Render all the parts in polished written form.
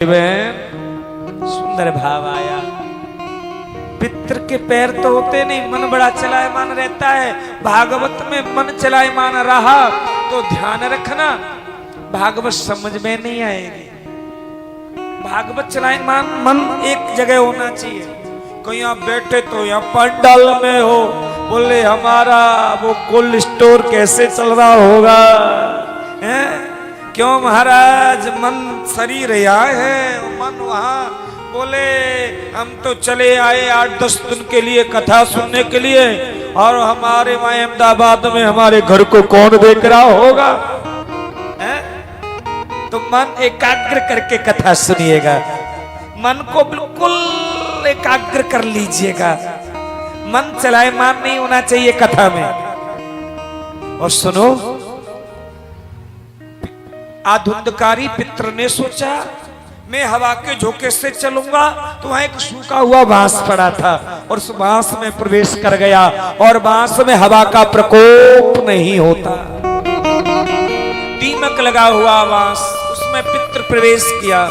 में सुंदर भाव आया। पितर के पैर तो होते नहीं, मन बड़ा चलायमान रहता है। भागवत में मन चलायमान रहा तो ध्यान रखना, भागवत समझ में नहीं आएगी। भागवत चलायमान मन एक जगह होना चाहिए। कहीं आप बैठे तो यहाँ पंडाल में हो, बोले हमारा वो कोल्ड स्टोर कैसे चल रहा होगा, हैं? क्यों महाराज, मन शरीर यहाँ है, मन वहाँ। बोले हम तो चले आए 8-10 दिन के लिए कथा सुनने के लिए, और हमारे वहाँ अहमदाबाद में हमारे घर को कौन देख रहा होगा, है? तो मन एकाग्र करके कथा सुनिएगा, मन को बिल्कुल एकाग्र कर लीजिएगा। मन चलायमान नहीं होना चाहिए कथा में। और सुनो, आधुंधकारी पितर ने सोचा मैं हवा के झोंके से चलूंगा, तो वहां एक सूखा हुआ बांस पड़ा था और उस बांस में प्रवेश कर गया, और बांस में हवा का प्रकोप नहीं होता। दीमक लगा हुआ बांस, उसमें पितर प्रवेश किया।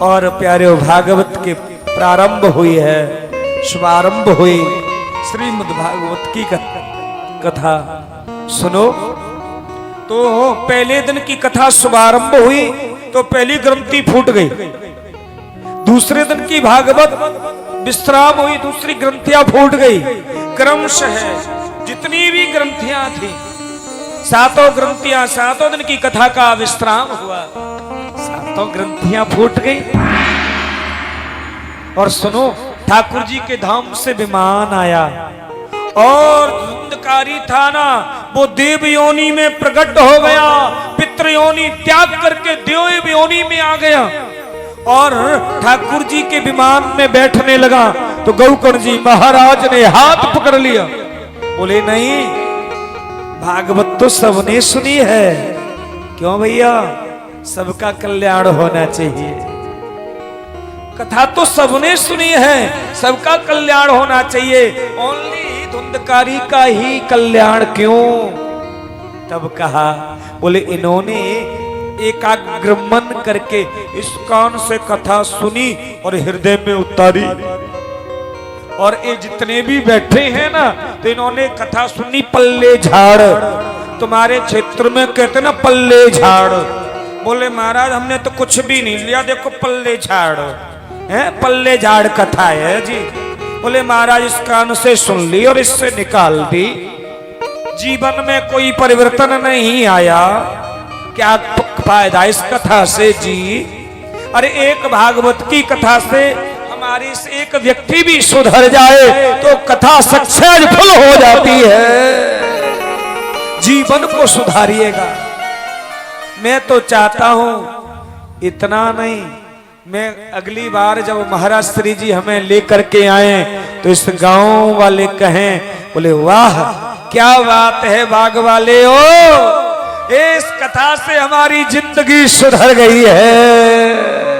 और प्यारे भागवत के प्रारंभ हुई है, शुभारंभ हुई श्रीमद् भागवत की कथा। सुनो, तो पहले दिन की कथा शुभारंभ हुई तो पहली ग्रंथि फूट गई। दूसरे दिन की भागवत विश्राम हुई, दूसरी ग्रंथियां फूट गई। क्रमशः जितनी भी ग्रंथियां थी, सातों ग्रंथियां, सातों दिन की कथा का विश्राम हुआ, सातों ग्रंथियां फूट गई। और सुनो, ठाकुर जी के धाम से विमान आया, और धुंधकारी था ना, वो देव योनि में प्रकट हो गया, पितृ योनि त्याग करके देव योनि में आ गया, और ठाकुर जी के विमान में बैठने लगा। तो गौकर्ण जी महाराज ने हाथ पकड़ लिया, बोले नहीं, भागवत तो सबने सुनी है। क्यों भैया, सबका कल्याण होना चाहिए। कथा तो सबने सुनी है, सबका कल्याण होना चाहिए, ओनली धुंधकारी का ही कल्याण क्यों? तब कहा, बोले इन्होंने एकाग्र मन करके इस कान से कथा सुनी और हृदय में उतारी, और ये जितने भी बैठे हैं ना, तो इन्होंने कथा सुनी पल्ले झाड़। तुम्हारे क्षेत्र में कहते ना पल्ले झाड़। बोले महाराज हमने तो कुछ भी नहीं लिया, देखो पल्ले झाड़ है, पल्ले झाड़ कथा है जी। बोले महाराज इस कान से सुन ली और इससे निकाल दी, जीवन में कोई परिवर्तन नहीं आया, क्या फायदा इस कथा से जी? अरे एक भागवत की कथा से हमारी से एक व्यक्ति भी सुधर जाए तो कथा सक्सेसफुल हो जाती है। जीवन को सुधारिएगा। मैं तो चाहता हूं, इतना नहीं, मैं अगली बार जब महाराज श्री जी हमें लेकर के आए तो इस गांव वाले कहें, बोले वाह क्या बात है बाग वाले हो, इस कथा से हमारी जिंदगी सुधर गई है?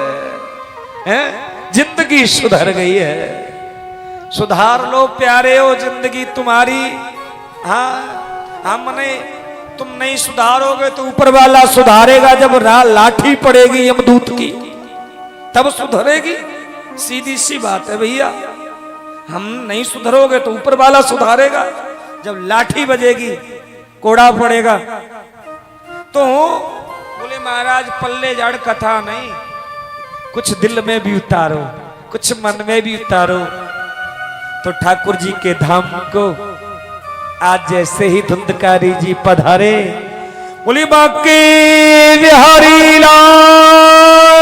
जिंदगी सुधर गई है। सुधार लो प्यारे हो जिंदगी तुम्हारी। हाँ, हमने तुम नहीं सुधारोगे तो ऊपर वाला सुधारेगा। जब लाठी पड़ेगी यमदूत की तब सुधरेगी। सीधी सी बात है भैया, हम नहीं सुधरोगे तो ऊपर वाला सुधारेगा। जब लाठी बजेगी, कोड़ा पड़ेगा। तो बोले महाराज पल्ले झाड़ कथा नहीं, कुछ दिल में भी उतारो, कुछ मन में भी उतारो। तो ठाकुर जी के धाम को आज जैसे ही धुंधकारी जी पधारे, बोली बाकी बिहारी लाल